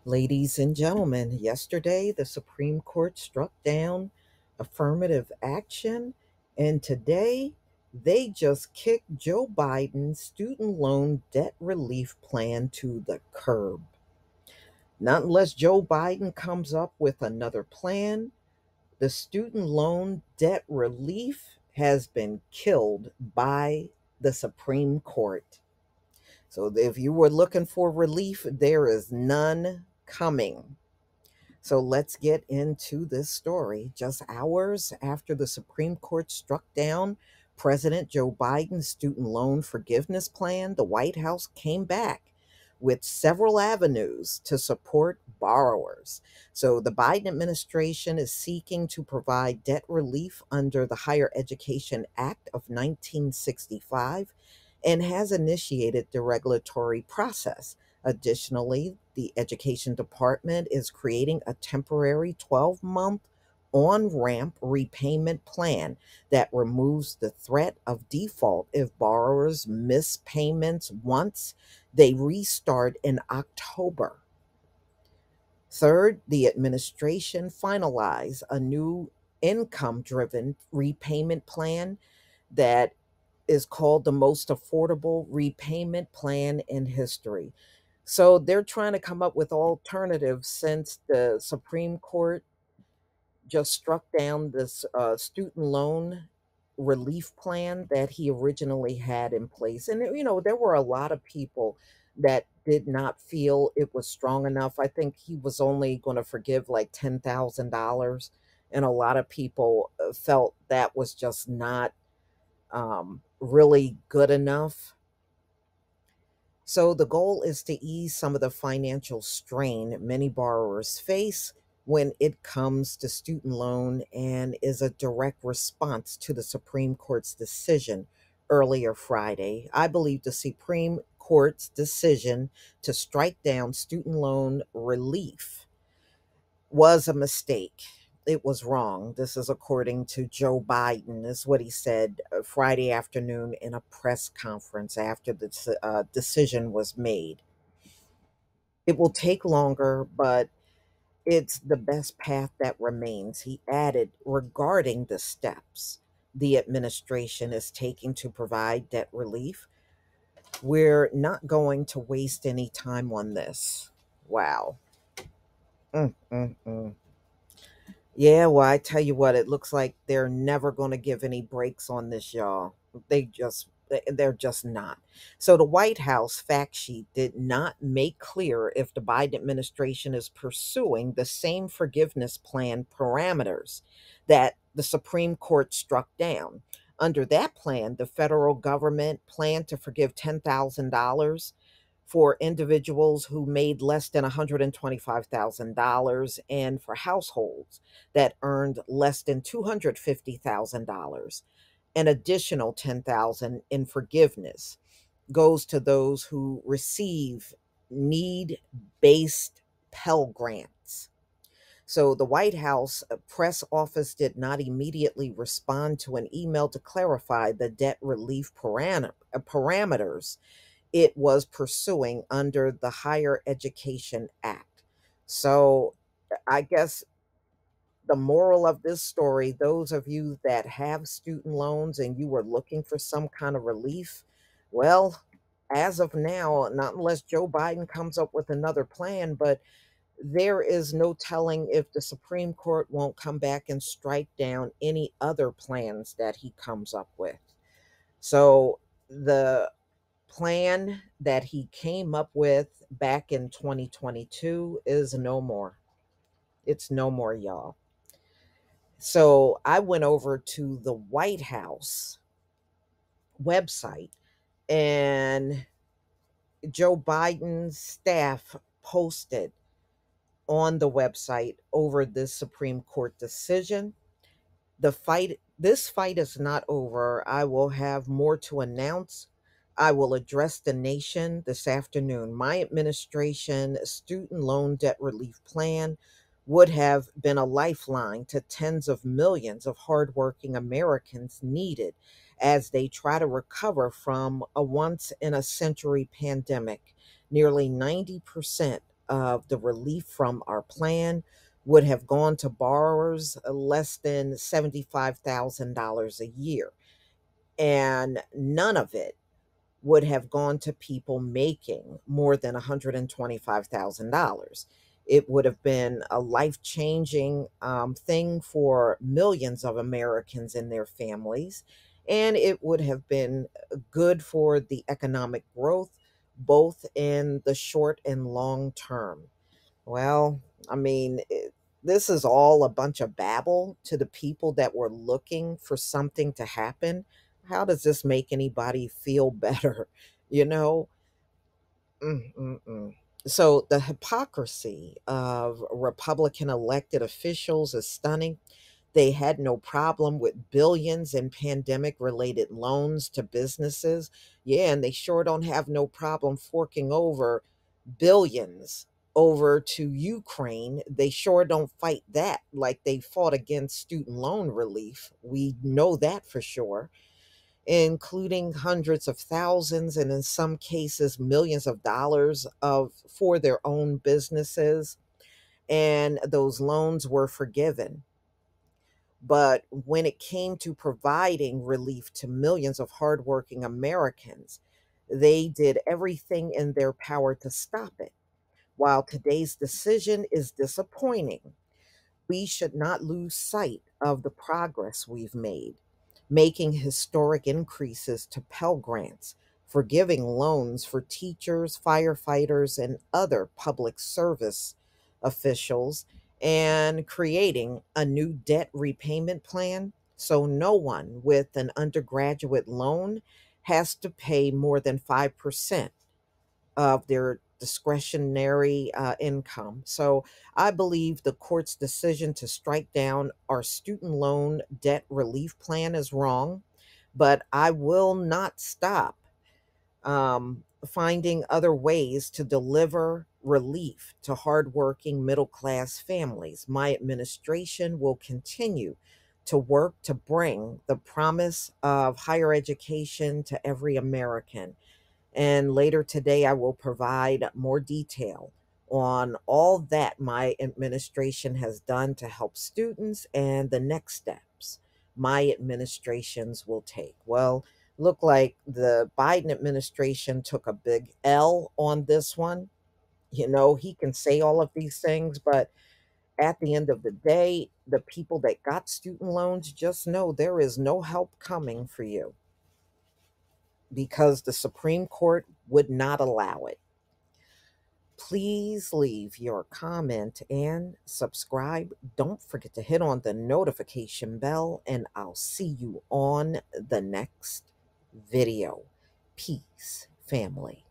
Ladies and gentlemen, yesterday the Supreme Court struck down affirmative action, and today they just kicked Joe Biden's student loan debt relief plan to the curb. Not unless Joe Biden comes up with another plan, the student loan debt relief has been killed by the Supreme Court. So if you were looking for relief, there is none coming. So let's get into this story. Just hours after the Supreme Court struck down President Joe Biden's student loan forgiveness plan, the White House came back with several avenues to support borrowers. So the Biden administration is seeking to provide debt relief under the Higher Education Act of 1965 and has initiated the regulatory process. Additionally, the Education Department is creating a temporary 12-month on ramp repayment plan that removes the threat of default if borrowers miss payments once they restart in October. Third, the administration finalized a new income driven repayment plan that is called the most affordable repayment plan in history. So they're trying to come up with alternatives since the Supreme Court just struck down this student loan relief plan that he originally had in place. And, there were a lot of people that did not feel it was strong enough. I think he was only going to forgive like $10,000. And a lot of people felt that was just not really good enough. So the goal is to ease some of the financial strain many borrowers face when it comes to student loan and is a direct response to the Supreme Court's decision earlier Friday. I believe the Supreme Court's decision to strike down student loan relief was a mistake. It was wrong. This is according to Joe Biden. This is what he said Friday afternoon in a press conference after the decision was made. It will take longer, but it's the best path that remains. He added regarding the steps the administration is taking to provide debt relief. We're not going to waste any time on this. Wow. Mm, mm, mm. Yeah, well, I tell you what, it looks like they're never going to give any breaks on this, y'all. They're just not. So the White House fact sheet did not make clear if the Biden administration is pursuing the same forgiveness plan parameters that the Supreme Court struck down. Under that plan, the federal government planned to forgive $10,000 for individuals who made less than $125,000 and for households that earned less than $250,000. An additional 10,000 in forgiveness goes to those who receive need-based Pell Grants. So the White House press office did not immediately respond to an email to clarify the debt relief parameters it was pursuing under the Higher Education Act. So I guess the moral of this story, those of you that have student loans and you were looking for some kind of relief, well, as of now, not unless Joe Biden comes up with another plan, but there is no telling if the Supreme Court won't come back and strike down any other plans that he comes up with. So the plan that he came up with back in 2022 is no more. It's no more, y'all. So I went over to the White House website, and Joe Biden's staff posted on the website over this Supreme Court decision. This fight is not over. I will have more to announce. I will address the nation this afternoon. My administration student loan debt relief plan would have been a lifeline to tens of millions of hardworking Americans needed as they try to recover from a once in a century pandemic. Nearly 90% of the relief from our plan would have gone to borrowers less than $75,000 a year, and none of it would have gone to people making more than $125,000. It would have been a life changing thing for millions of Americans and their families. And it would have been good for the economic growth, both in the short and long term. Well, I mean, this is all a bunch of babble to the people that were looking for something to happen. How does this make anybody feel better? You know? Mm-mm-mm. So the hypocrisy of Republican elected officials is stunning. They had no problem with billions in pandemic related loans to businesses. Yeah, and they sure don't have no problem forking over billions over to Ukraine. They sure don't fight that like they fought against student loan relief. We know that for sure, including hundreds of thousands and in some cases millions of dollars of for their own businesses, and those loans were forgiven. But when it came to providing relief to millions of hardworking Americans, they did everything in their power to stop it. While today's decision is disappointing, we should not lose sight of the progress we've made, making historic increases to Pell Grants, forgiving loans for teachers, firefighters, and other public service officials, and creating a new debt repayment plan so no one with an undergraduate loan has to pay more than 5% of their discretionary income. So I believe the court's decision to strike down our student loan debt relief plan is wrong, but I will not stop finding other ways to deliver relief to hardworking middle class families. My administration will continue to work to bring the promise of higher education to every American. And later today, I will provide more detail on all that my administration has done to help students and the next steps my administrations will take. Well, look like the Biden administration took a big L on this one. You know, he can say all of these things, but at the end of the day, the people that got student loans just know there is no help coming for you because the Supreme Court would not allow it. Please leave your comment and subscribe. Don't forget to hit on the notification bell, and I'll see you on the next video. Peace, family.